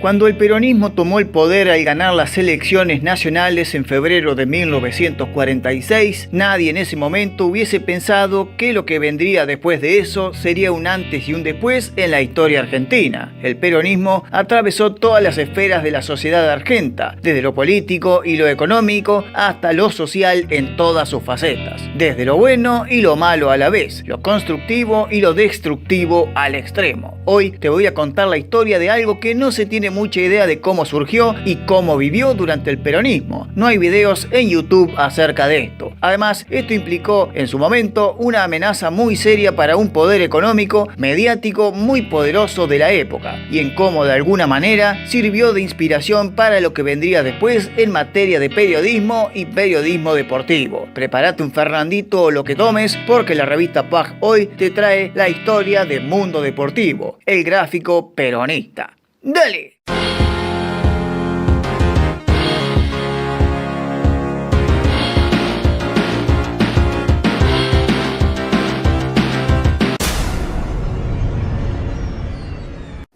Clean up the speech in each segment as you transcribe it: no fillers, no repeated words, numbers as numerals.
Cuando el peronismo tomó el poder al ganar las elecciones nacionales en febrero de 1946, nadie en ese momento hubiese pensado que lo que vendría después de eso sería un antes y un después en la historia argentina. El peronismo atravesó todas las esferas de la sociedad argenta, desde lo político y lo económico hasta lo social en todas sus facetas, desde lo bueno y lo malo a la vez, lo constructivo y lo destructivo al extremo. Hoy te voy a contar la historia de algo que no se tiene mucha idea de cómo surgió y cómo vivió durante el peronismo. No hay videos en YouTube acerca de esto. Además, esto implicó en su momento una amenaza muy seria para un poder económico, mediático muy poderoso de la época, y en cómo de alguna manera sirvió de inspiración para lo que vendría después en materia de periodismo y periodismo deportivo. Prepárate un Fernandito o lo que tomes, porque la revista PAG hoy te trae la historia de Mundo Deportivo, el gráfico peronista. ¡Dale!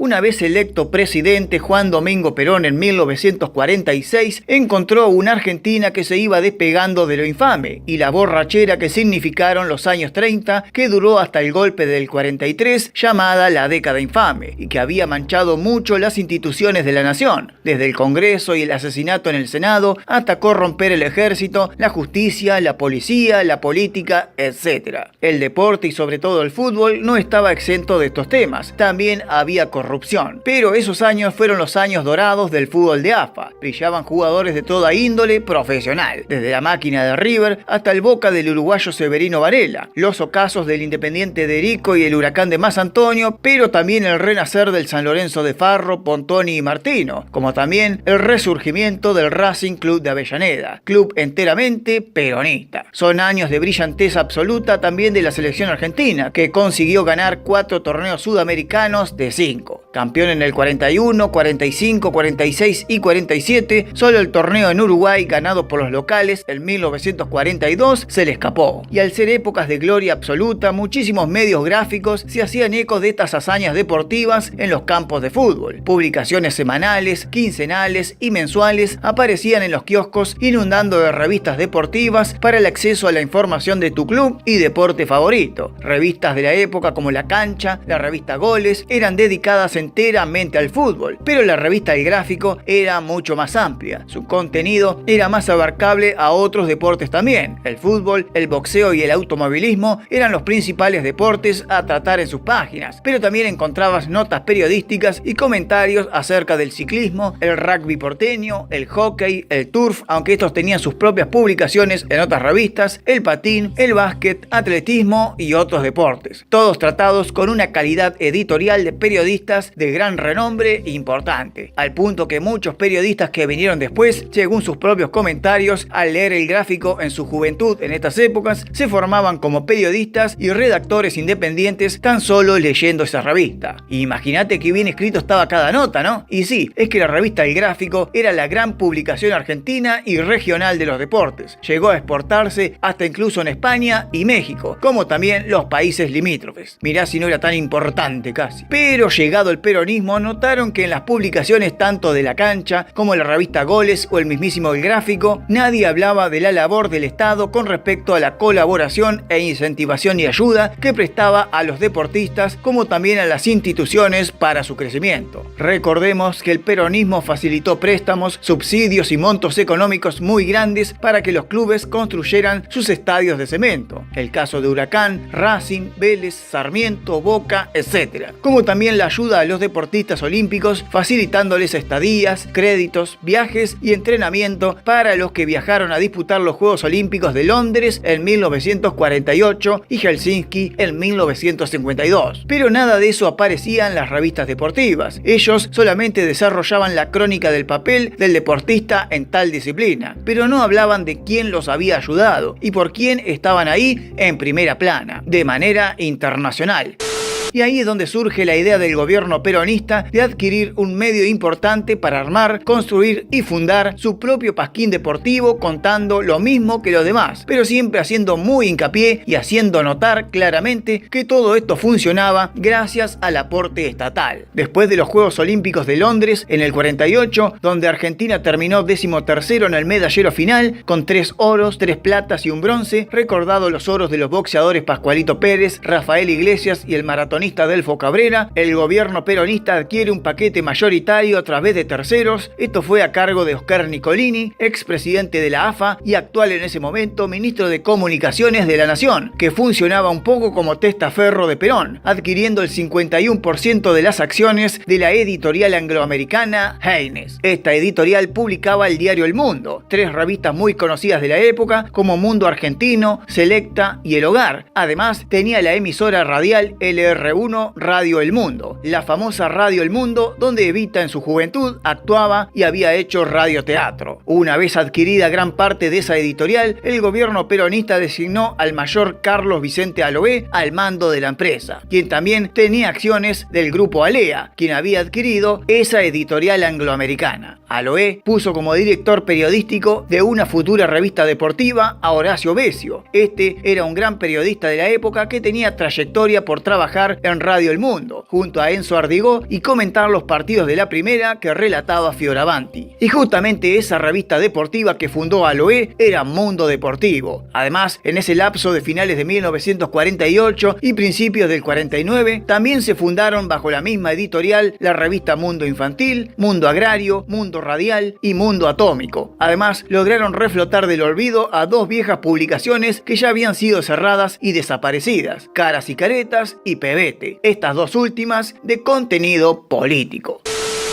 Una vez electo presidente, Juan Domingo Perón en 1946 encontró una Argentina que se iba despegando de lo infame y la borrachera que significaron los años 30, que duró hasta el golpe del 43, llamada la década infame, y que había manchado mucho las instituciones de la nación, desde el Congreso y el asesinato en el Senado hasta corromper el ejército, la justicia, la policía, la política, etc. El deporte y sobre todo el fútbol no estaba exento de estos temas. También había corrupción. Pero esos años fueron los años dorados del fútbol de AFA. Brillaban jugadores de toda índole profesional, desde la máquina de River hasta el Boca del uruguayo Severino Varela, los ocasos del Independiente de Erico y el Huracán de Más Antonio, pero también el renacer del San Lorenzo de Farro, Pontoni y Martino, como también el resurgimiento del Racing Club de Avellaneda, club enteramente peronista. Son años de brillanteza absoluta también de la selección argentina, que consiguió ganar 4 torneos sudamericanos de 5. Campeón en el 41, 45, 46 y 47, solo el torneo en Uruguay ganado por los locales en 1942 se le escapó. Y al ser épocas de gloria absoluta, muchísimos medios gráficos se hacían eco de estas hazañas deportivas en los campos de fútbol. Publicaciones semanales, quincenales y mensuales aparecían en los kioscos, inundando de revistas deportivas para el acceso a la información de tu club y deporte favorito. Revistas de la época como La Cancha, la revista Goles, eran dedicadas enteramente al fútbol, pero la revista El Gráfico era mucho más amplia. Su contenido era más abarcable a otros deportes también. El fútbol, el boxeo y el automovilismo eran los principales deportes a tratar en sus páginas, pero también encontrabas notas periodísticas y comentarios acerca del ciclismo, el rugby porteño, el hockey, el turf, aunque estos tenían sus propias publicaciones en otras revistas, el patín, el básquet, atletismo y otros deportes, todos tratados con una calidad editorial de periodistas de gran renombre e importante, al punto que muchos periodistas que vinieron después, según sus propios comentarios, al leer El Gráfico en su juventud en estas épocas, se formaban como periodistas y redactores independientes tan solo leyendo esa revista. Imagínate que bien escrito estaba cada nota, ¿no? Y sí, es que la revista El Gráfico era la gran publicación argentina y regional de los deportes. Llegó a exportarse hasta incluso en España y México, como también los países limítrofes. Mirá si no era tan importante casi. Pero llegado el peronismo, notaron que en las publicaciones tanto de La Cancha como la revista Goles o el mismísimo El Gráfico, nadie hablaba de la labor del Estado con respecto a la colaboración e incentivación y ayuda que prestaba a los deportistas, como también a las instituciones para su crecimiento. Recordemos que el peronismo facilitó préstamos, subsidios y montos económicos muy grandes para que los clubes construyeran sus estadios de cemento. El caso de Huracán, Racing, Vélez, Sarmiento, Boca, etc. Como también la ayuda a los deportistas olímpicos, facilitándoles estadías, créditos, viajes y entrenamiento para los que viajaron a disputar los Juegos Olímpicos de Londres en 1948 y Helsinki en 1952. Pero nada de eso aparecía en las revistas deportivas. Ellos solamente desarrollaban la crónica del papel del deportista en tal disciplina, pero no hablaban de quién los había ayudado y por quién estaban ahí en primera plana, de manera internacional. Y ahí es donde surge la idea del gobierno peronista de adquirir un medio importante para armar, construir y fundar su propio pasquín deportivo, contando lo mismo que los demás, pero siempre haciendo muy hincapié y haciendo notar claramente que todo esto funcionaba gracias al aporte estatal. Después de los Juegos Olímpicos de Londres en el 48, donde Argentina terminó 13º en el medallero final, con 3 oros, 3 platas y un bronce, recordado los oros de los boxeadores Pascualito Pérez, Rafael Iglesias y el maratonista Delfo Cabrera, el gobierno peronista adquiere un paquete mayoritario a través de terceros. Esto fue a cargo de Oscar Nicolini, expresidente de la AFA y actual en ese momento ministro de Comunicaciones de la Nación, que funcionaba un poco como testaferro de Perón, adquiriendo el 51% de las acciones de la editorial angloamericana Haynes. Esta editorial publicaba el diario El Mundo, 3 revistas muy conocidas de la época como Mundo Argentino, Selecta y El Hogar. Además, tenía la emisora radial LR1 Radio El Mundo, la famosa Radio El Mundo, donde Evita en su juventud actuaba y había hecho radioteatro. Una vez adquirida gran parte de esa editorial, el gobierno peronista designó al mayor Carlos Vicente Aloé al mando de la empresa, quien también tenía acciones del grupo Alea, quien había adquirido esa editorial angloamericana. Aloé puso como director periodístico de una futura revista deportiva a Horacio Besio. Este era un gran periodista de la época que tenía trayectoria por trabajar en Radio El Mundo, junto a Enzo Ardigó, y comentar los partidos de la primera que relataba Fioravanti. Y justamente esa revista deportiva que fundó Aloé era Mundo Deportivo. Además, en ese lapso de finales de 1948 y principios del 49, también se fundaron bajo la misma editorial la revista Mundo Infantil, Mundo Agrario, Mundo Radial y Mundo Atómico. Además, lograron reflotar del olvido a 2 viejas publicaciones que ya habían sido cerradas y desaparecidas, Caras y Caretas y Pebete, estas 2 últimas de contenido político.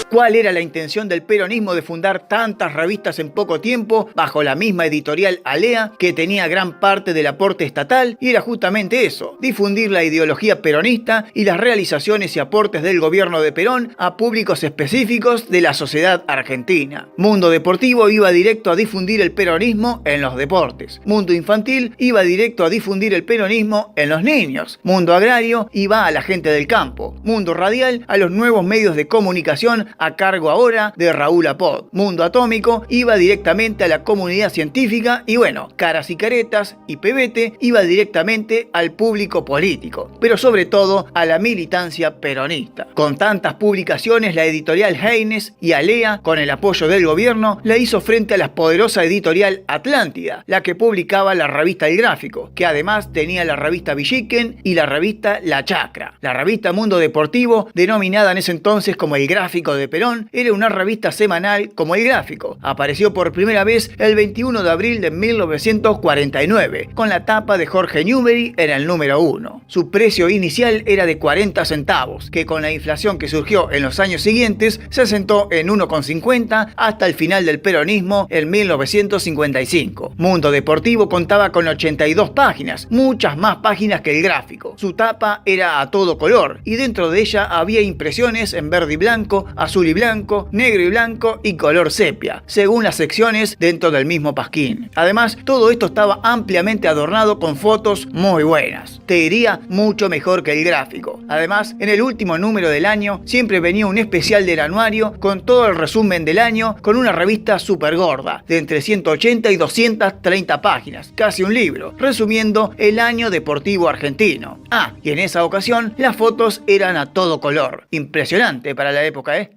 ¿Cuál era la intención del peronismo de fundar tantas revistas en poco tiempo bajo la misma editorial Alea, que tenía gran parte del aporte estatal? Y era justamente eso, difundir la ideología peronista y las realizaciones y aportes del gobierno de Perón a públicos específicos de la sociedad argentina. Mundo Deportivo iba directo a difundir el peronismo en los deportes. Mundo Infantil iba directo a difundir el peronismo en los niños. Mundo Agrario iba a la gente del campo. Mundo Radial a los nuevos medios de comunicación a cargo ahora de Raúl Apod. Mundo Atómico iba directamente a la comunidad científica y bueno, Caras y Caretas y Pebete iba directamente al público político, pero sobre todo a la militancia peronista. Con tantas publicaciones, la editorial Haynes y Alea, con el apoyo del gobierno, la hizo frente a la poderosa editorial Atlántida, la que publicaba la revista El Gráfico, que además tenía la revista Villiquen y la revista La Chacra. La revista Mundo Deportivo, denominada en ese entonces como El Gráfico de Perón, era una revista semanal como El Gráfico. Apareció por primera vez el 21 de abril de 1949, con la tapa de Jorge Newbery en el número 1. Su precio inicial era de 40 centavos, que con la inflación que surgió en los años siguientes se asentó en 1,50 hasta el final del peronismo en 1955. Mundo Deportivo contaba con 82 páginas, muchas más páginas que El Gráfico. Su tapa era a todo color y dentro de ella había impresiones en verde y blanco, azul y blanco, negro y blanco y color sepia, según las secciones dentro del mismo pasquín. Además, todo esto estaba ampliamente adornado con fotos muy buenas. Te diría mucho mejor que El Gráfico. Además, en el último número del año siempre venía un especial del anuario con todo el resumen del año, con una revista súper gorda, de entre 180 y 230 páginas, casi un libro, resumiendo el año deportivo argentino. Y en esa ocasión las fotos eran a todo color. Impresionante para la época, ¿eh?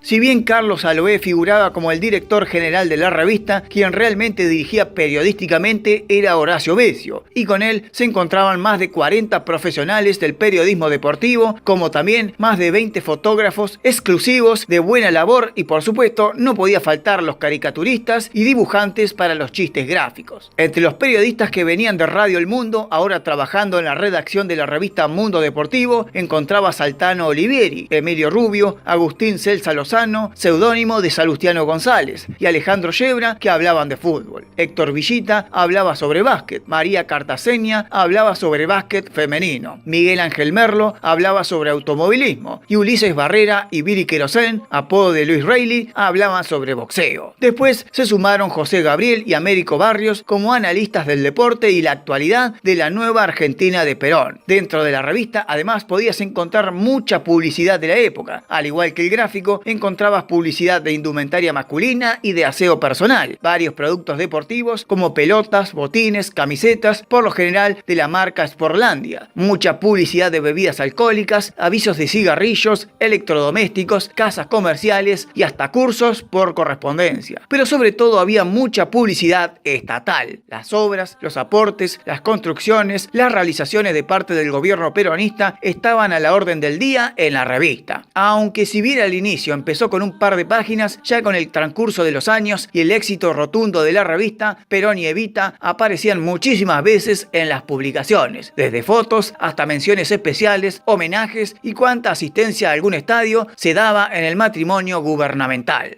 Si bien Carlos Aloé figuraba como el director general de la revista, quien realmente dirigía periodísticamente era Horacio Besio, y con él se encontraban más de 40 profesionales del periodismo deportivo, como también más de 20 fotógrafos exclusivos de buena labor, y por supuesto no podía faltar los caricaturistas y dibujantes para los chistes gráficos. Entre los periodistas que venían de Radio El Mundo, ahora trabajando en la redacción de la revista Mundo Deportivo, encontraba Saltano Olivieri, Emilio Rubio, Agustín Celsa Lozano, Lozano, seudónimo de Salustiano González, y Alejandro Yebra, que hablaban de fútbol. Héctor Villita hablaba sobre básquet, María Cartaseña hablaba sobre básquet femenino, Miguel Ángel Merlo hablaba sobre automovilismo, y Ulises Barrera y Billy Querosén, apodo de Luis Reilly, hablaban sobre boxeo. Después se sumaron José Gabriel y Américo Barrios como analistas del deporte y la actualidad de la nueva Argentina de Perón. Dentro de la revista, además, podías encontrar mucha publicidad de la época. Al igual que el gráfico, encontrabas publicidad de indumentaria masculina y de aseo personal, varios productos deportivos como pelotas, botines, camisetas, por lo general de la marca Sportlandia, mucha publicidad de bebidas alcohólicas, avisos de cigarrillos, electrodomésticos, casas comerciales y hasta cursos por correspondencia. Pero sobre todo había mucha publicidad estatal, las obras, los aportes, las construcciones, las realizaciones de parte del gobierno peronista estaban a la orden del día en la revista. Aunque si bien al inicio empezó con un par de páginas, ya con el transcurso de los años y el éxito rotundo de la revista, Perón y Evita aparecían muchísimas veces en las publicaciones, desde fotos hasta menciones especiales, homenajes y cuánta asistencia a algún estadio se daba en el matrimonio gubernamental.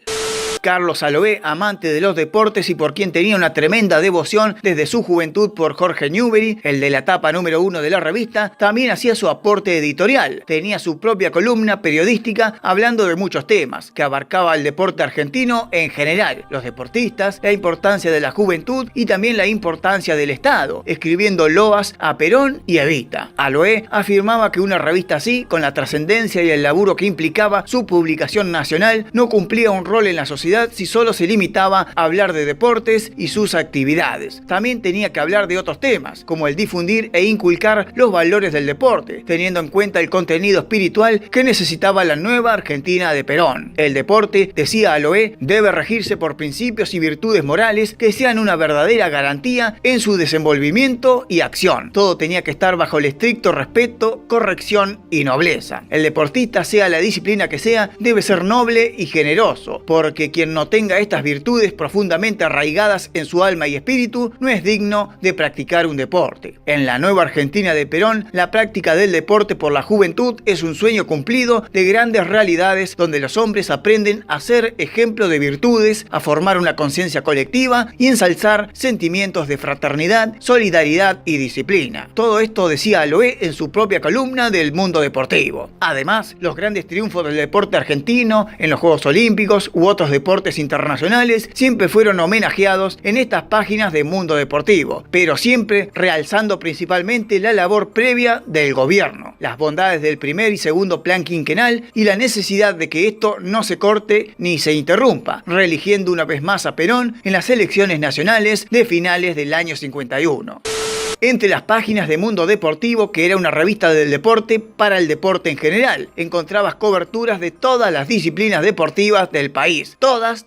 Carlos Aloé, amante de los deportes y por quien tenía una tremenda devoción desde su juventud por Jorge Newbery, el de la etapa número 1 de la revista, también hacía su aporte editorial. Tenía su propia columna periodística hablando de muchos temas, que abarcaba el deporte argentino en general, los deportistas, la importancia de la juventud y también la importancia del Estado, escribiendo loas a Perón y Evita. Aloé afirmaba que una revista así, con la trascendencia y el laburo que implicaba su publicación nacional, no cumplía un rol en la sociedad si solo se limitaba a hablar de deportes y sus actividades. También tenía que hablar de otros temas, como el difundir e inculcar los valores del deporte, teniendo en cuenta el contenido espiritual que necesitaba la nueva Argentina de Perón. El deporte, decía Aloé, debe regirse por principios y virtudes morales que sean una verdadera garantía en su desenvolvimiento y acción. Todo tenía que estar bajo el estricto respeto, corrección y nobleza. El deportista, sea la disciplina que sea, debe ser noble y generoso, porque quien no tenga estas virtudes profundamente arraigadas en su alma y espíritu no es digno de practicar un deporte. En la nueva Argentina de Perón, la práctica del deporte por la juventud es un sueño cumplido de grandes realidades donde los hombres aprenden a ser ejemplo de virtudes, a formar una conciencia colectiva y ensalzar sentimientos de fraternidad, solidaridad y disciplina. Todo esto decía Aloé en su propia columna del Mundo Deportivo. Además, los grandes triunfos del deporte argentino en los Juegos Olímpicos u otros deportes internacionales siempre fueron homenajeados en estas páginas de Mundo Deportivo, pero siempre realzando principalmente la labor previa del gobierno, las bondades del primer y segundo plan quinquenal y la necesidad de que esto no se corte ni se interrumpa, reeligiendo una vez más a Perón en las elecciones nacionales de finales del año 51. Entre las páginas de Mundo Deportivo, que era una revista del deporte para el deporte en general, encontrabas coberturas de todas las disciplinas deportivas del país. Todas.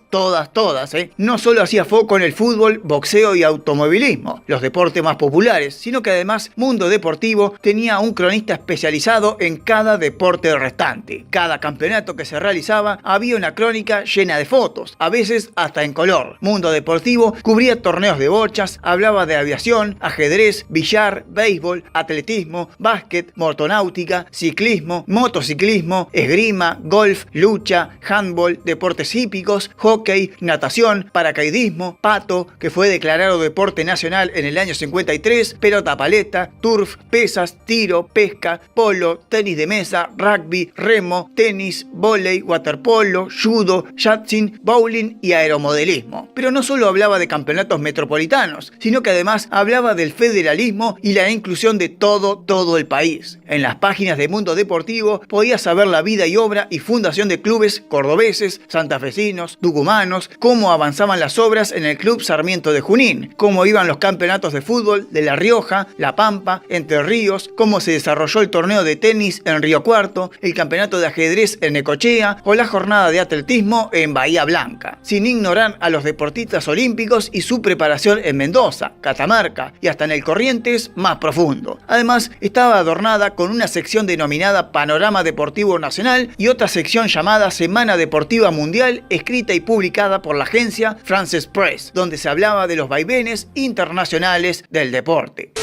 No solo hacía foco en el fútbol, boxeo y automovilismo, los deportes más populares, sino que además Mundo Deportivo tenía un cronista especializado en cada deporte restante. Cada campeonato que se realizaba había una crónica llena de fotos, a veces hasta en color. Mundo Deportivo cubría torneos de bochas, hablaba de aviación, ajedrez, billar, béisbol, atletismo, básquet, motonáutica, ciclismo, motociclismo, esgrima, golf, lucha, handball, deportes hípicos, hockey, natación, paracaidismo, pato, que fue declarado deporte nacional en el año 53, pelota paleta, turf, pesas, tiro, pesca, polo, tenis de mesa, rugby, remo, tenis, vóley, waterpolo, judo, yachting, bowling y aeromodelismo. Pero no solo hablaba de campeonatos metropolitanos, sino que además hablaba del federalismo y la inclusión de todo el país. En las páginas de Mundo Deportivo podías saber la vida y obra y fundación de clubes cordobeses, santafesinos, tucumanos, cómo avanzaban las obras en el Club Sarmiento de Junín, cómo iban los campeonatos de fútbol de La Rioja, La Pampa, Entre Ríos, cómo se desarrolló el torneo de tenis en Río Cuarto, el campeonato de ajedrez en Necochea o la jornada de atletismo en Bahía Blanca, sin ignorar a los deportistas olímpicos y su preparación en Mendoza, Catamarca y hasta en el Corrientes más profundo. Además, estaba adornada con una sección denominada Panorama Deportivo Nacional y otra sección llamada Semana Deportiva Mundial, escrita y publicada por la agencia Frances Press, donde se hablaba de los vaivenes internacionales del deporte.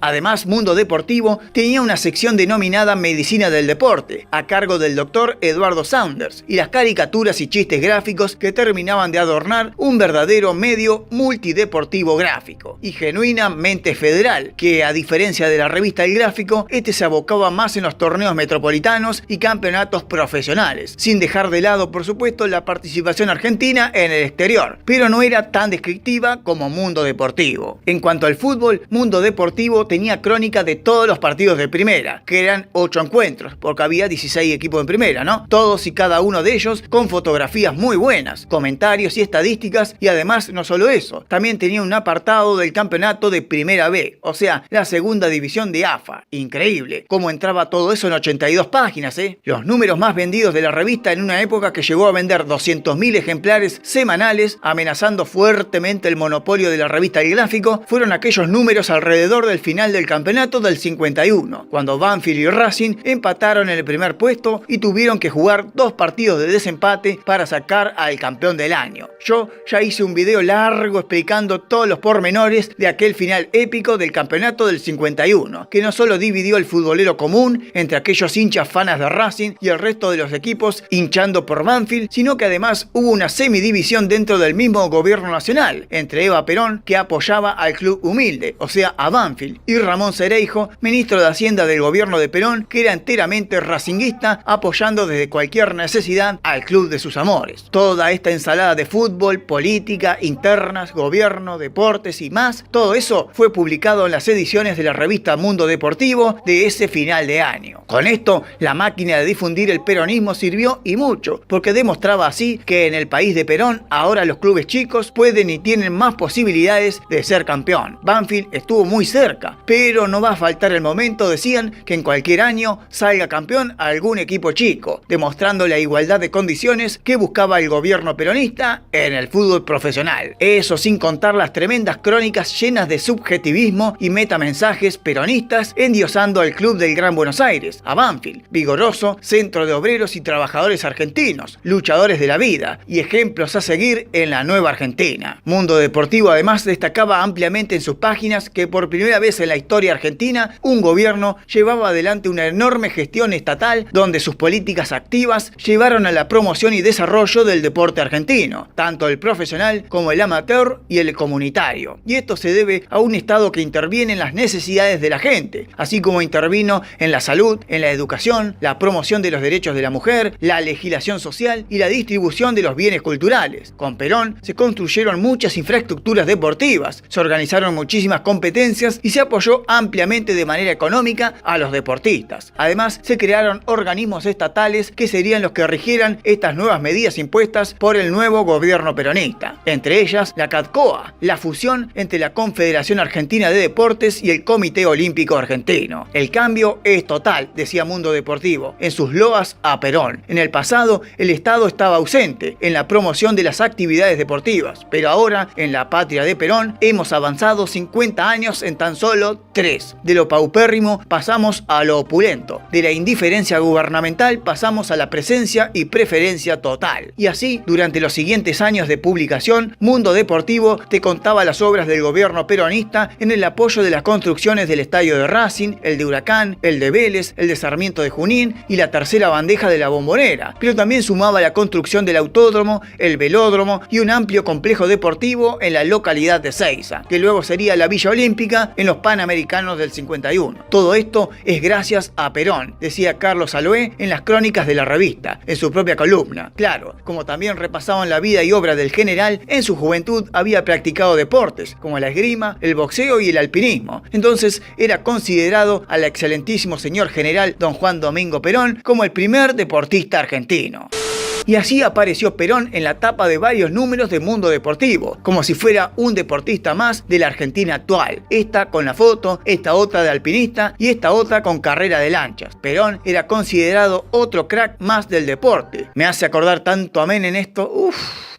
Además, Mundo Deportivo tenía una sección denominada Medicina del Deporte, a cargo del doctor Eduardo Saunders, y las caricaturas y chistes gráficos que terminaban de adornar un verdadero medio multideportivo gráfico y genuinamente federal, que a diferencia de la revista El Gráfico, este se abocaba más en los torneos metropolitanos y campeonatos profesionales, sin dejar de lado, por supuesto, la participación argentina en el exterior, pero no era tan descriptiva como Mundo Deportivo. En cuanto al fútbol, Mundo Deportivo tenía crónica de todos los partidos de primera, que eran 8 encuentros, porque había 16 equipos en primera, ¿no? Todos y cada uno de ellos con fotografías muy buenas, comentarios y estadísticas, y además no solo eso, también tenía un apartado del campeonato de Primera B, o sea, la segunda división de AFA. Increíble cómo entraba todo eso en 82 páginas, ¿eh? Los números más vendidos de la revista en una época que llegó a vender 200.000 ejemplares semanales, amenazando fuertemente el monopolio de la revista El Gráfico, fueron aquellos números alrededor del final del campeonato del 51, cuando Banfield y Racing empataron en el primer puesto y tuvieron que jugar 2 partidos de desempate para sacar al campeón del año. Yo ya hice un video largo explicando todos los pormenores de aquel final épico del campeonato del 51, que no solo dividió el futbolero común entre aquellos hinchas fanas de Racing y el resto de los equipos hinchando por Banfield, sino que además hubo una semidivisión dentro del mismo gobierno nacional, entre Eva Perón, que apoyaba al club humilde, o sea, a Banfield, y Ramón Cereijo, ministro de Hacienda del gobierno de Perón, que era enteramente racinguista, apoyando desde cualquier necesidad al club de sus amores. Toda esta ensalada de fútbol, política, internas, gobierno, deportes y más, todo eso fue publicado en las ediciones de la revista Mundo Deportivo de ese final de año. Con esto, la máquina de difundir el peronismo sirvió y mucho, porque demostraba así que en el país de Perón ahora los clubes chicos pueden y tienen más posibilidades de ser campeón. Banfield estuvo muy cerca, pero no va a faltar el momento, decían, que en cualquier año salga campeón algún equipo chico, demostrando la igualdad de condiciones que buscaba el gobierno peronista en el fútbol profesional. Eso sin contar las tremendas crónicas llenas de subjetivismo y metamensajes peronistas endiosando al club del Gran Buenos Aires, a Banfield, vigoroso centro de obreros y trabajadores argentinos, luchadores de la vida y ejemplos a seguir en la nueva Argentina. Mundo Deportivo además destacaba ampliamente en sus páginas que por primera vez en la historia argentina un gobierno llevaba adelante una enorme gestión estatal donde sus políticas activas llevaron a la promoción y desarrollo del deporte argentino, tanto el profesional como el amateur y el comunitario. Y esto se debe a un Estado que interviene en las necesidades de la gente, así como intervino en la salud, en la educación, la promoción de los derechos de la mujer, la legislación social y la distribución de los bienes culturales. Con Perón se construyeron muchas infraestructuras deportivas, se organizaron muchísimas competencias y se apoyó ampliamente de manera económica a los deportistas. Además, se crearon organismos estatales que serían los que rigieran estas nuevas medidas impuestas por el nuevo gobierno peronista. Entre ellas, la CADCOA, la fusión entre la Confederación Argentina de Deportes y el Comité Olímpico Argentino. El cambio es total, decía Mundo Deportivo, en sus loas a Perón. En el pasado, el Estado estaba ausente en la promoción de las actividades deportivas, pero ahora, en la patria de Perón, hemos avanzado 50 años en tan solo 3. De lo paupérrimo pasamos a lo opulento. De la indiferencia gubernamental pasamos a la presencia y preferencia total. Y así, durante los siguientes años de publicación, Mundo Deportivo te contaba las obras del gobierno peronista en el apoyo de las construcciones del estadio de Racing, el de Huracán, el de Vélez, el de Sarmiento de Junín y la tercera bandeja de la Bombonera, pero también sumaba la construcción del autódromo, el velódromo y un amplio complejo deportivo en la localidad de Seiza, que luego sería la Villa Olímpica en los Panamericanos del 51. Todo esto es gracias a Perón, decía Carlos Aloé en las crónicas de la revista, en su propia columna. Claro, como también repasaban la vida y obra del general, en su juventud había practicado deportes como la esgrima, el boxeo y el alpinismo. Entonces era considerado al excelentísimo señor general don Juan Domingo Perón como el primer deportista argentino. Y así apareció Perón en la tapa de varios números de Mundo Deportivo, como si fuera un deportista más de la Argentina actual. Esta con la foto, esta otra de alpinista y esta otra con carrera de lanchas. Perón era considerado otro crack más del deporte. Me hace acordar tanto a Menem en esto.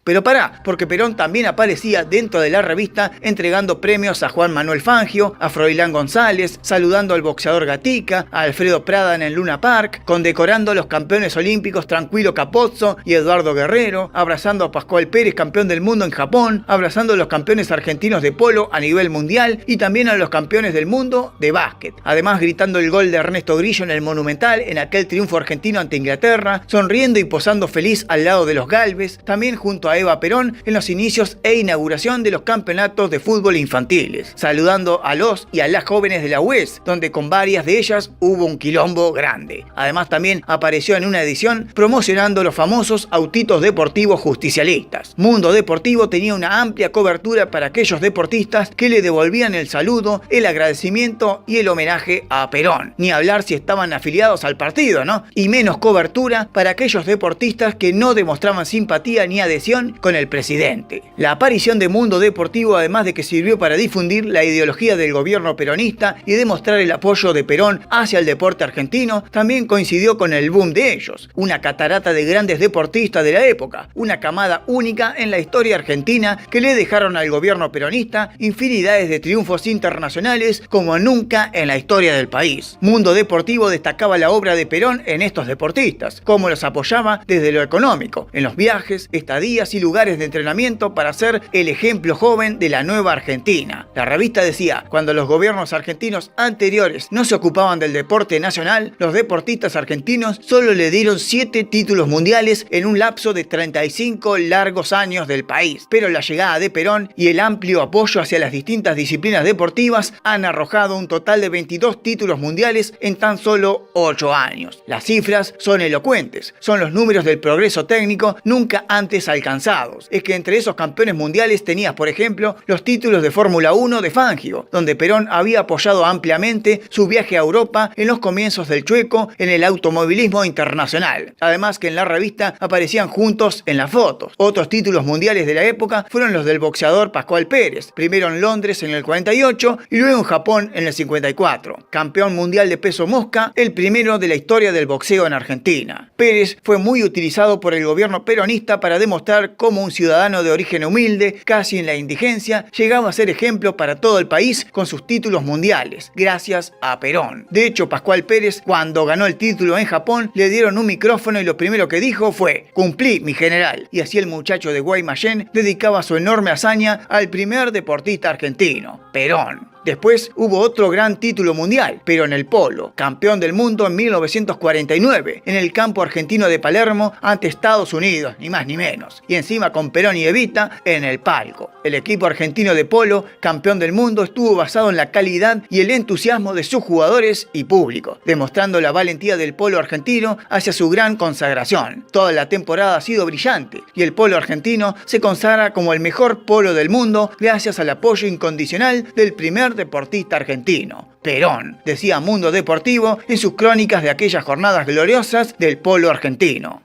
Pero pará, porque Perón también aparecía dentro de la revista entregando premios a Juan Manuel Fangio, a Froilán González, saludando al boxeador Gatica, a Alfredo Prada en el Luna Park, condecorando a los campeones olímpicos Tranquilo Capozzo y Eduardo Guerrero, abrazando a Pascual Pérez, campeón del mundo en Japón, abrazando a los campeones argentinos de polo a nivel mundial y también a los campeones del mundo de básquet. Además, gritando el gol de Ernesto Grillo en el Monumental en aquel triunfo argentino ante Inglaterra, sonriendo y posando feliz al lado de los Galvez, también junto a Eva Perón en los inicios e inauguración de los campeonatos de fútbol infantiles, saludando a los y a las jóvenes de la UES, donde con varias de ellas hubo un quilombo grande. Además, también apareció en una edición promocionando los famosos autitos deportivos justicialistas. Mundo Deportivo tenía una amplia cobertura para aquellos deportistas que le devolvían el saludo, el agradecimiento y el homenaje a Perón. Ni hablar si estaban afiliados al partido, ¿no? Y menos cobertura para aquellos deportistas que no demostraban simpatía ni adhesión con el presidente. La aparición de Mundo Deportivo, además de que sirvió para difundir la ideología del gobierno peronista y demostrar el apoyo de Perón hacia el deporte argentino, también coincidió con el boom de ellos, una catarata de grandes deportistas de la época, una camada única en la historia argentina que le dejaron al gobierno peronista infinidades de triunfos internacionales como nunca en la historia del país. Mundo Deportivo destacaba la obra de Perón en estos deportistas, cómo los apoyaba desde lo económico, en los viajes, estadías y lugares de entrenamiento para ser el ejemplo joven de la nueva Argentina. La revista decía, cuando los gobiernos argentinos anteriores no se ocupaban del deporte nacional, los deportistas argentinos solo le dieron 7 títulos mundiales en un lapso de 35 largos años del país. Pero la llegada de Perón y el amplio apoyo hacia las distintas disciplinas deportivas han arrojado un total de 22 títulos mundiales en tan solo 8 años. Las cifras son elocuentes, son los números del progreso técnico nunca antes alcanzados. Es que entre esos campeones mundiales tenías, por ejemplo, los títulos de Fórmula 1 de Fangio, donde Perón había apoyado ampliamente su viaje a Europa en los comienzos del Chueco en el automovilismo internacional. Además que en la revista aparecían juntos en las fotos. Otros títulos mundiales de la época fueron los del boxeador Pascual Pérez, primero en Londres en el 48 y luego en Japón en el 54. Campeón mundial de peso mosca, el primero de la historia del boxeo en Argentina. Pérez fue muy utilizado por el gobierno peronista para demostrar cómo un ciudadano de origen humilde, casi en la indigencia, llegaba a ser ejemplo para todo el país con sus títulos mundiales, gracias a Perón. De hecho, Pascual Pérez, cuando ganó el título en Japón, le dieron un micrófono y lo primero que dijo fue: "Cumplí, mi general". Y así el muchacho de Guaymallén dedicaba su enorme hazaña al primer deportista argentino, Perón. Después hubo otro gran título mundial, pero en el polo, campeón del mundo en 1949, en el campo argentino de Palermo ante Estados Unidos, ni más ni menos. Y encima con Perón y Evita en el palco. El equipo argentino de polo, campeón del mundo, estuvo basado en la calidad y el entusiasmo de sus jugadores y público, demostrando la valentía del polo argentino hacia su gran consagración. Toda la temporada ha sido brillante y el polo argentino se consagra como el mejor polo del mundo gracias al apoyo incondicional del primer deportista argentino, Perón, decía Mundo Deportivo en sus crónicas de aquellas jornadas gloriosas del polo argentino.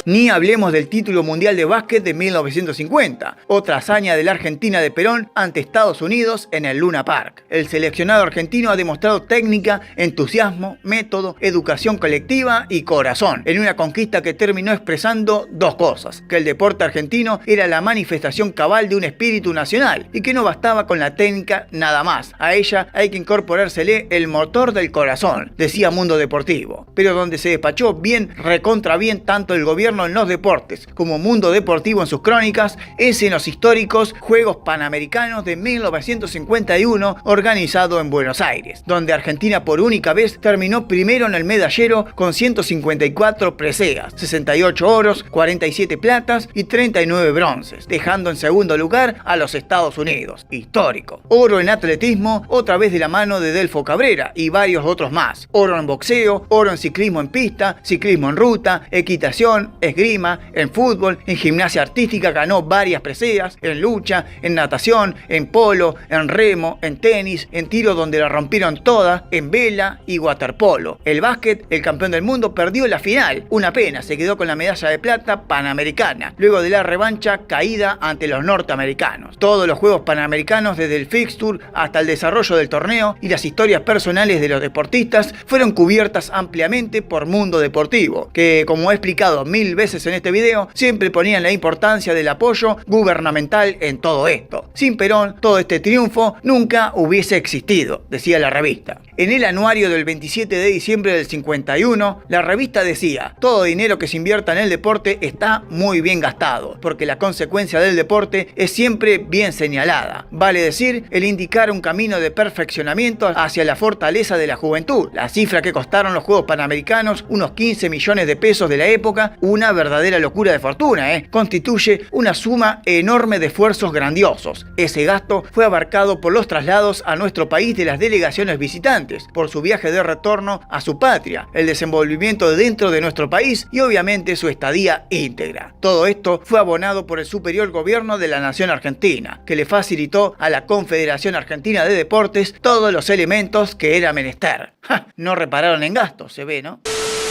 Ni hablemos del título mundial de básquet de 1950, otra hazaña de la Argentina de Perón ante Estados Unidos en el Luna Park. El seleccionado argentino ha demostrado técnica, entusiasmo, método, educación colectiva y corazón, en una conquista que terminó expresando dos cosas: que el deporte argentino era la manifestación cabal de un espíritu nacional y que no bastaba con la técnica nada más. A ella hay que incorporársele el motor del corazón, decía Mundo Deportivo. Pero donde se despachó bien, recontra bien, tanto el gobierno en los deportes como Mundo Deportivo en sus crónicas, es en los históricos Juegos Panamericanos de 1951 organizado en Buenos Aires, donde Argentina por única vez terminó primero en el medallero con 154 preseas, 68 oros, 47 platas y 39 bronces, dejando en segundo lugar a los Estados Unidos. Histórico. Oro en atletismo, otra vez de la mano de Delfo Cabrera y varios otros más. Oro en boxeo, oro en ciclismo en pista, ciclismo en ruta, equitación, esgrima, en fútbol, en gimnasia artística ganó varias preseas, en lucha, en natación, en polo, en remo, en tenis, en tiro donde la rompieron todas, en vela y waterpolo. El básquet, el campeón del mundo, perdió la final. Una pena, se quedó con la medalla de plata panamericana, luego de la revancha caída ante los norteamericanos. Todos los Juegos Panamericanos, desde el fixture hasta el desarrollo del torneo y las historias personales de los deportistas, fueron cubiertas ampliamente por Mundo Deportivo, que, como he explicado mil veces en este video, siempre ponían la importancia del apoyo gubernamental en todo esto. Sin Perón, todo este triunfo nunca hubiese existido, decía la revista. En el anuario del 27 de diciembre del 51, la revista decía: todo dinero que se invierta en el deporte está muy bien gastado, porque la consecuencia del deporte es siempre bien señalada. Vale decir, el indicar un camino de perfeccionamiento hacia la fortaleza de la juventud. La cifra que costaron los Juegos Panamericanos, unos 15 millones de pesos de la época, una verdadera locura de fortuna, constituye una suma enorme de esfuerzos grandiosos. Ese gasto fue abarcado por los traslados a nuestro país de las delegaciones visitantes, por su viaje de retorno a su patria, el desenvolvimiento dentro de nuestro país y obviamente su estadía íntegra. Todo esto fue abonado por el superior gobierno de la nación argentina, que le facilitó a la Confederación Argentina de Deportes todos los elementos que era menester. No repararon en gastos, se ve, ¿no?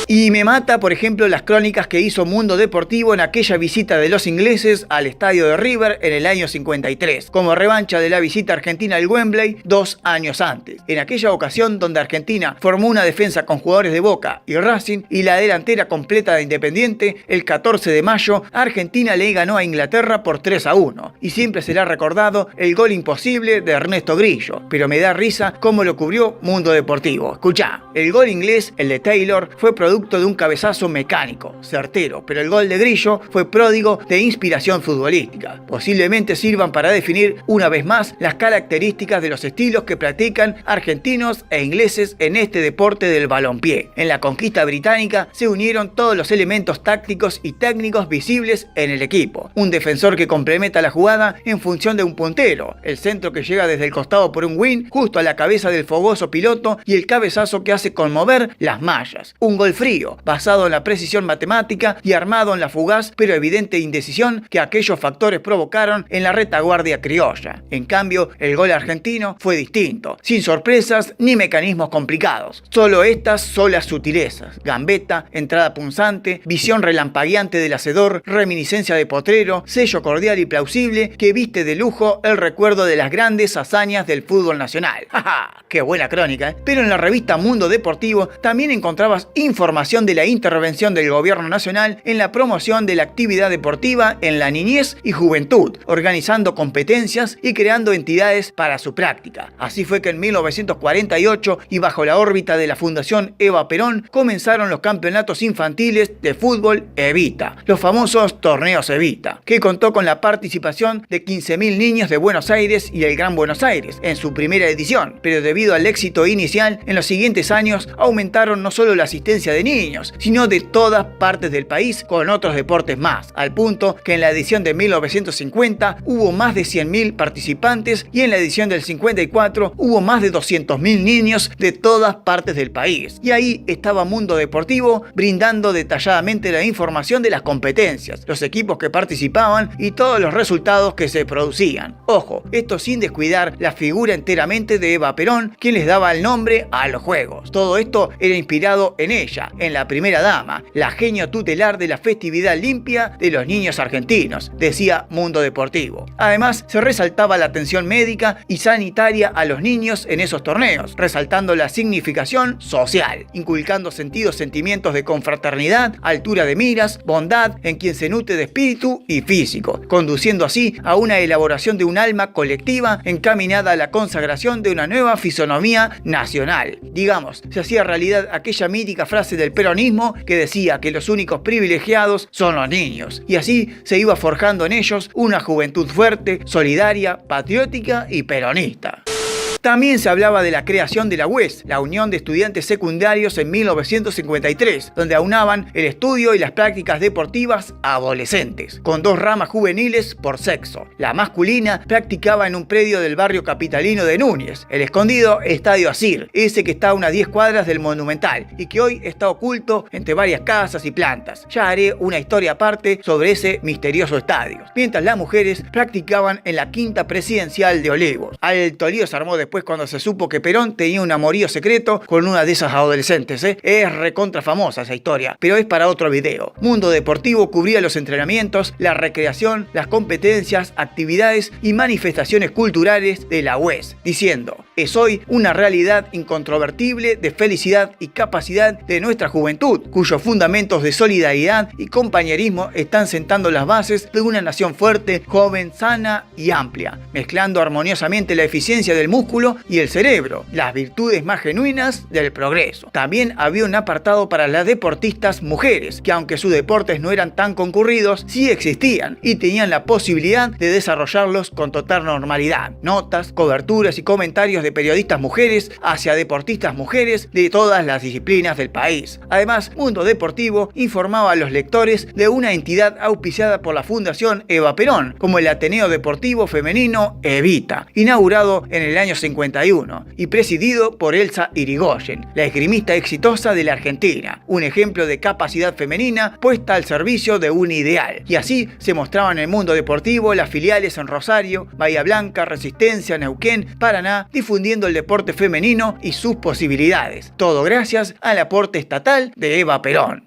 Y me mata, por ejemplo, las crónicas que hizo Mundo Deportivo en aquella visita de los ingleses al estadio de River en el año 53, como revancha de la visita argentina al Wembley 2 años antes. En aquella ocasión donde Argentina formó una defensa con jugadores de Boca y Racing y la delantera completa de Independiente, el 14 de mayo Argentina le ganó a Inglaterra por 3-1. Y siempre será recordado el gol imposible de Ernesto Grillo, pero me da risa cómo lo cubrió Mundo Deportivo. Escuchá, el gol inglés, el de Taylor, fue producto de un cabezazo mecánico, certero, pero el gol de Grillo fue pródigo de inspiración futbolística. Posiblemente sirvan para definir una vez más las características de los estilos que practican argentinos e ingleses en este deporte del balompié. En la conquista británica se unieron todos los elementos tácticos y técnicos visibles en el equipo. Un defensor que complementa la jugada en función de un puntero, el centro que llega desde el costado por un wing justo a la cabeza del fogoso piloto y el cabezazo que hace conmover las mallas. Un gol frío, basado en la precisión matemática y armado en la fugaz pero evidente indecisión que aquellos factores provocaron en la retaguardia criolla. En cambio, el gol argentino fue distinto, sin sorpresas ni mecanismos complicados, solo estas solas sutilezas: gambeta, entrada punzante, visión relampagueante del hacedor, reminiscencia de potrero, sello cordial y plausible que viste de lujo el recuerdo de las grandes hazañas del fútbol nacional. ¡Ja! ¡Qué buena crónica! Pero en la revista Mundo Deportivo también encontrabas información de la intervención del gobierno nacional en la promoción de la actividad deportiva en la niñez y juventud, organizando competencias y creando entidades para su práctica. Así fue que en 1948 y bajo la órbita de la Fundación Eva Perón comenzaron los campeonatos infantiles de fútbol Evita, los famosos torneos Evita, que contó con la participación de 15.000 niños de Buenos Aires y el Gran Buenos Aires en su primera edición, pero debido al éxito inicial, en los siguientes años aumentaron no solo la asistencia de niños, sino de todas partes del país con otros deportes más, al punto que en la edición de 1950 hubo más de 100.000 participantes y en la edición del 54 hubo más de 200.000 niños de todas partes del país. Y ahí estaba Mundo Deportivo brindando detalladamente la información de las competencias, los equipos que participaban y todos los resultados que se producían. Ojo, esto sin descuidar la figura enteramente de Eva Perón, quien les daba el nombre a los Juegos. Todo esto era inspirado en ella, en la primera dama, la genio tutelar de la festividad limpia de los niños argentinos, decía Mundo Deportivo. Además, se resaltaba la atención médica y sanitaria a los niños en esos torneos, resaltando la significación social, inculcando sentimientos de confraternidad, altura de miras, bondad en quien se nutre de espíritu y físico, conduciendo así a una elaboración de un alma colectiva encaminada a la consagración de una nueva fisonomía nacional. Digamos, se hacía realidad aquella mítica frase del peronismo que decía que los únicos privilegiados son los niños, y así se iba forjando en ellos una juventud fuerte, solidaria, patriótica y peronista. También se hablaba de la creación de la UES, la Unión de Estudiantes Secundarios, en 1953, donde aunaban el estudio y las prácticas deportivas a adolescentes, con dos ramas juveniles por sexo. La masculina practicaba en un predio del barrio capitalino de Núñez, el escondido Estadio Asir, ese que está a unas 10 cuadras del Monumental y que hoy está oculto entre varias casas y plantas. Ya haré una historia aparte sobre ese misterioso estadio. Mientras las mujeres practicaban en la Quinta Presidencial de Olivos. Alto lío se armó después cuando se supo que Perón tenía un amorío secreto con una de esas adolescentes. Es recontra famosa esa historia, pero es para otro video. Mundo Deportivo cubría los entrenamientos, la recreación, las competencias, actividades y manifestaciones culturales de la UES, diciendo: es hoy una realidad incontrovertible de felicidad y capacidad de nuestra juventud, cuyos fundamentos de solidaridad y compañerismo están sentando las bases de una nación fuerte, joven, sana y amplia, mezclando armoniosamente la eficiencia del músculo y el cerebro, las virtudes más genuinas del progreso. También había un apartado para las deportistas mujeres, que aunque sus deportes no eran tan concurridos, sí existían y tenían la posibilidad de desarrollarlos con total normalidad. Notas, coberturas y comentarios de periodistas mujeres hacia deportistas mujeres de todas las disciplinas del país. Además, Mundo Deportivo informaba a los lectores de una entidad auspiciada por la Fundación Eva Perón, como el Ateneo Deportivo Femenino Evita, inaugurado en el año 51 y presidido por Elsa Irigoyen, la esgrimista exitosa de la Argentina, un ejemplo de capacidad femenina puesta al servicio de un ideal. Y así se mostraban en el mundo deportivo las filiales en Rosario, Bahía Blanca, Resistencia, Neuquén, Paraná, difundiendo el deporte femenino y sus posibilidades. Todo gracias al aporte estatal de Eva Perón.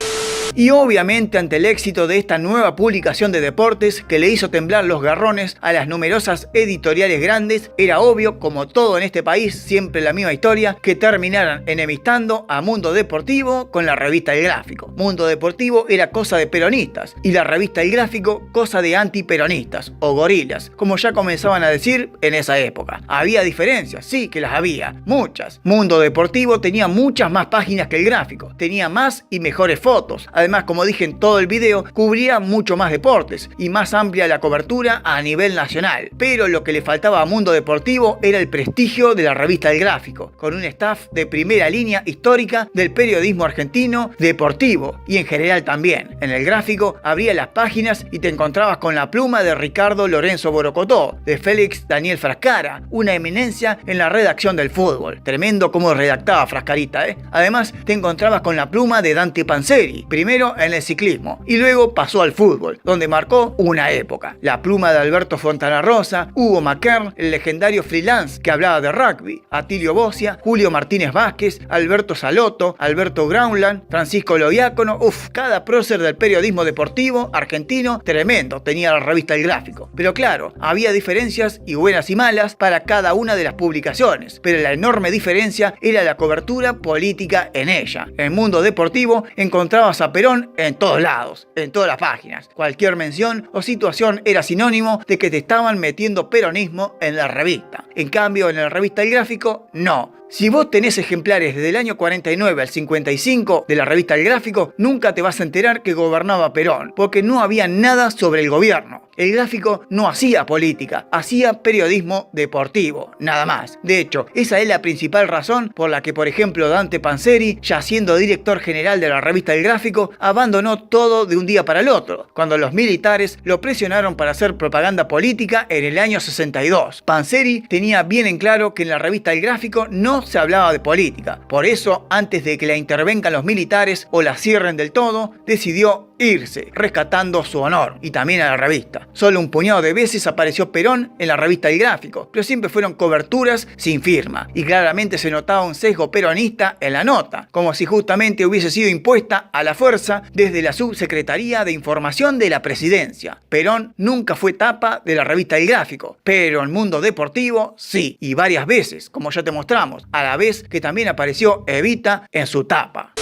Y obviamente ante el éxito de esta nueva publicación de deportes que le hizo temblar los garrones a las numerosas editoriales grandes, era obvio, como todo en este país, siempre la misma historia, que terminaran enemistando a Mundo Deportivo con la revista El Gráfico. Mundo Deportivo era cosa de peronistas y la revista El Gráfico cosa de antiperonistas o gorilas, como ya comenzaban a decir en esa época. Había diferencias, sí que las había, muchas. Mundo Deportivo tenía muchas más páginas que El Gráfico, tenía más y mejores fotos. Además, como dije en todo el video, cubría mucho más deportes y más amplia la cobertura a nivel nacional. Pero lo que le faltaba a Mundo Deportivo era el prestigio de la revista El Gráfico, con un staff de primera línea histórica del periodismo argentino deportivo y en general también. En El Gráfico abría las páginas y te encontrabas con la pluma de Ricardo Lorenzo Borocotó, de Félix Daniel Frascara, una eminencia en la redacción del fútbol. Tremendo como redactaba Frascarita, ¿eh? Además, te encontrabas con la pluma de Dante Panzeri, primero en el ciclismo y luego pasó al fútbol, donde marcó una época. La pluma de Alberto Fontana Rosa, Hugo Maquern, el legendario freelance que hablaba de rugby, Atilio Bocia, Julio Martínez Vázquez, Alberto Salotto, Alberto Graunland, Francisco Loiácono, cada prócer del periodismo deportivo argentino tremendo tenía la revista El Gráfico. Pero claro, había diferencias y buenas y malas para cada una de las publicaciones, pero la enorme diferencia era la cobertura política en ella. En Mundo Deportivo encontrabas a Perón en todos lados, en todas las páginas. Cualquier mención o situación era sinónimo de que te estaban metiendo peronismo en la revista. En cambio, en la revista El Gráfico, no. Si vos tenés ejemplares desde el año 49 al 55 de la revista El Gráfico, nunca te vas a enterar que gobernaba Perón, porque no había nada sobre el gobierno. El Gráfico no hacía política, hacía periodismo deportivo, nada más. De hecho, esa es la principal razón por la que, por ejemplo, Dante Panzeri, ya siendo director general de la revista El Gráfico, abandonó todo de un día para el otro, cuando los militares lo presionaron para hacer propaganda política en el año 62. Panzeri tenía bien en claro que en la revista El Gráfico no se hablaba de política. Por eso, antes de que la intervengan los militares o la cierren del todo, decidió irse, rescatando su honor y también a la revista. Solo un puñado de veces apareció Perón en la revista El Gráfico, pero siempre fueron coberturas sin firma y claramente se notaba un sesgo peronista en la nota, como si justamente hubiese sido impuesta a la fuerza desde la Subsecretaría de Información de la Presidencia. Perón nunca fue tapa de la revista El Gráfico, pero en Mundo Deportivo sí, y varias veces, como ya te mostramos, a la vez que también apareció Evita en su tapa.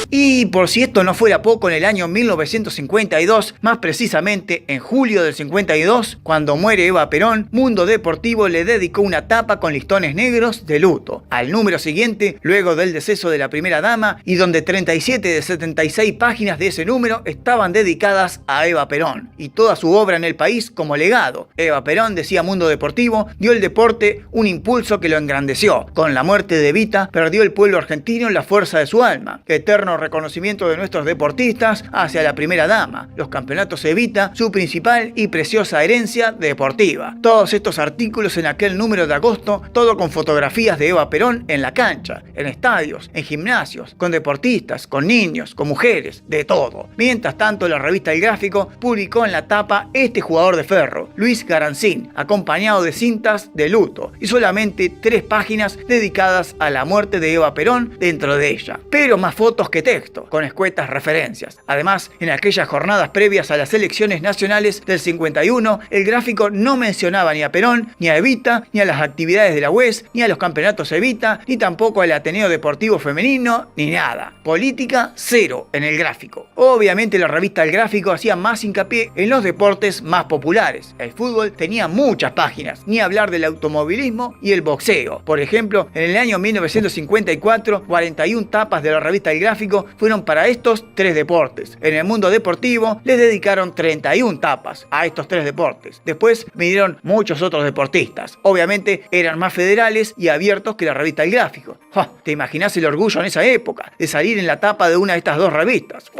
Y por si esto no fuera poco, en el año 1952, más precisamente en julio del 52, cuando muere Eva Perón, Mundo Deportivo le dedicó una tapa con listones negros de luto al número siguiente, luego del deceso de la primera dama, y donde 37 de 76 páginas de ese número estaban dedicadas a Eva Perón y toda su obra en el país como legado. Eva Perón, decía Mundo Deportivo, dio al deporte un impulso que lo engrandeció. Con la muerte de Evita, perdió el pueblo argentino la fuerza de su alma. Eterno reconocimiento de nuestros deportistas hacia la primera dama. Los campeonatos Evita, su principal y preciosa herencia deportiva. Todos estos artículos en aquel número de agosto, todo con fotografías de Eva Perón en la cancha, en estadios, en gimnasios, con deportistas, con niños, con mujeres, de todo. Mientras tanto, la revista El Gráfico publicó en la tapa este jugador de ferro, Luis Garanzín, acompañado de cintas de luto y solamente 3 páginas dedicadas a la muerte de Eva Perón dentro de ella. Pero más fotos que texto, con escuetas referencias. Además, en aquellas jornadas previas a las elecciones nacionales del 51, el gráfico no mencionaba ni a Perón, ni a Evita, ni a las actividades de la UES, ni a los campeonatos Evita, ni tampoco al Ateneo Deportivo Femenino, ni nada. Política, cero en el gráfico. Obviamente la revista El Gráfico hacía más hincapié en los deportes más populares. El fútbol tenía muchas páginas, ni hablar del automovilismo y el boxeo. Por ejemplo, en el año 1954, 41 tapas de la revista El Gráfico fueron para estos tres deportes. En el mundo deportivo les dedicaron 31 tapas a estos tres deportes. Después vinieron muchos otros deportistas. Obviamente eran más federales y abiertos que la revista El Gráfico. ¿Te imaginás el orgullo en esa época de salir en la tapa de una de estas dos revistas?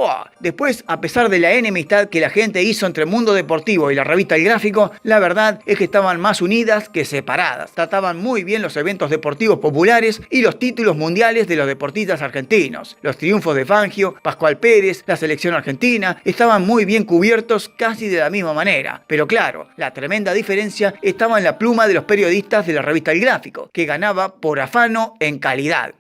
Después, a pesar de la enemistad que la gente hizo entre el mundo deportivo y la revista El Gráfico, la verdad es que estaban más unidas que separadas. Trataban muy bien los eventos deportivos populares y los títulos mundiales de los deportistas argentinos. Los triunfos de Fangio, Pascual Pérez, la selección argentina, estaban muy bien cubiertos casi de la misma manera. Pero claro, la tremenda diferencia estaba en la pluma de los periodistas de la revista El Gráfico, que ganaba por afano en calidad.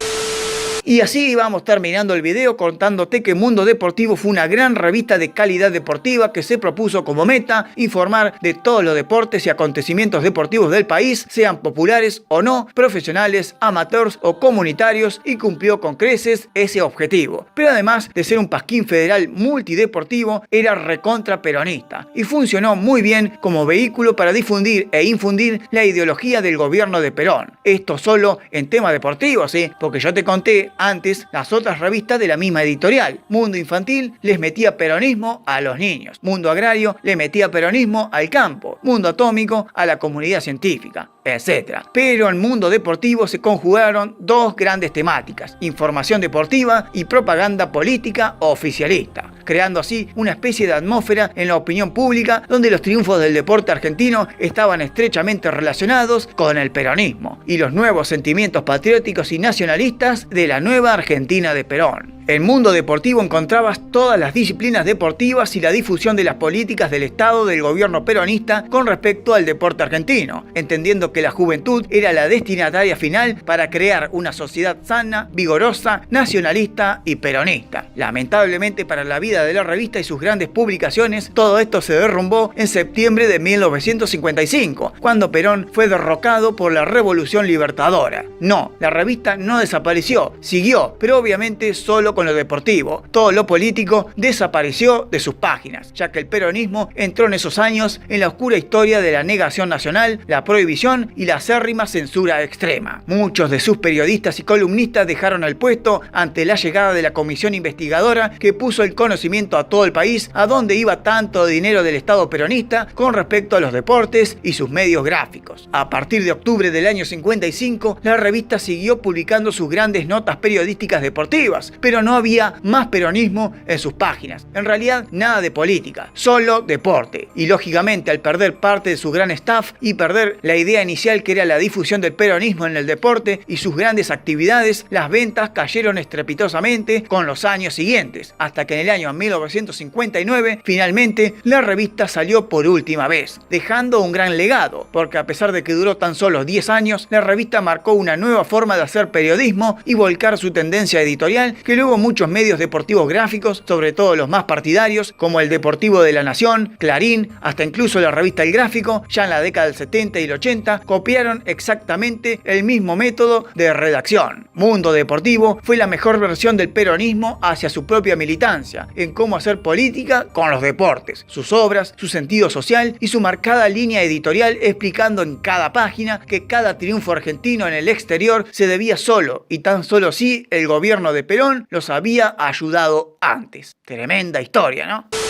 Y así vamos terminando el video contándote que Mundo Deportivo fue una gran revista de calidad deportiva que se propuso como meta informar de todos los deportes y acontecimientos deportivos del país, sean populares o no, profesionales, amateurs o comunitarios, y cumplió con creces ese objetivo. Pero además de ser un pasquín federal multideportivo, era recontra peronista y funcionó muy bien como vehículo para difundir e infundir la ideología del gobierno de Perón. Esto solo en temas deportivos, porque yo te conté antes las otras revistas de la misma editorial. Mundo Infantil les metía peronismo a los niños. Mundo Agrario le metía peronismo al campo. Mundo Atómico a la comunidad científica, etc. Pero en Mundo Deportivo se conjugaron dos grandes temáticas: información deportiva y propaganda política oficialista, creando así una especie de atmósfera en la opinión pública donde los triunfos del deporte argentino estaban estrechamente relacionados con el peronismo y los nuevos sentimientos patrióticos y nacionalistas de la nueva Argentina de Perón. En Mundo Deportivo encontrabas todas las disciplinas deportivas y la difusión de las políticas del Estado del gobierno peronista con respecto al deporte argentino, entendiendo que la juventud era la destinataria final para crear una sociedad sana, vigorosa, nacionalista y peronista. Lamentablemente para la vida de la revista y sus grandes publicaciones, todo esto se derrumbó en septiembre de 1955, cuando Perón fue derrocado por la Revolución Libertadora. No, la revista no desapareció, siguió, pero obviamente solo con lo deportivo. Todo lo político desapareció de sus páginas, ya que el peronismo entró en esos años en la oscura historia de la negación nacional, la prohibición y la acérrima censura extrema. Muchos de sus periodistas y columnistas dejaron el puesto ante la llegada de la comisión investigadora que puso el conocimiento a todo el país a dónde iba tanto dinero del Estado peronista con respecto a los deportes y sus medios gráficos. A partir de octubre del año 55, la revista siguió publicando sus grandes notas periodísticas deportivas, pero no había más peronismo en sus páginas. En realidad, nada de política, solo deporte. Y lógicamente, al perder parte de su gran staff y perder la idea inicial que era la difusión del peronismo en el deporte y sus grandes actividades, las ventas cayeron estrepitosamente con los años siguientes, hasta que en el año 1959, finalmente, la revista salió por última vez, dejando un gran legado, porque a pesar de que duró tan solo 10 años, la revista marcó una nueva forma de hacer periodismo y volcar su tendencia editorial que luego muchos medios deportivos gráficos, sobre todo los más partidarios, como el Deportivo de la Nación, Clarín, hasta incluso la revista El Gráfico, ya en la década del 70 y el 80, copiaron exactamente el mismo método de redacción. Mundo Deportivo fue la mejor versión del peronismo hacia su propia militancia, en cómo hacer política con los deportes, sus obras, su sentido social y su marcada línea editorial, explicando en cada página que cada triunfo argentino en el exterior se debía solo y tan solo si el gobierno de Perón los había ayudado antes. Tremenda historia, ¿no?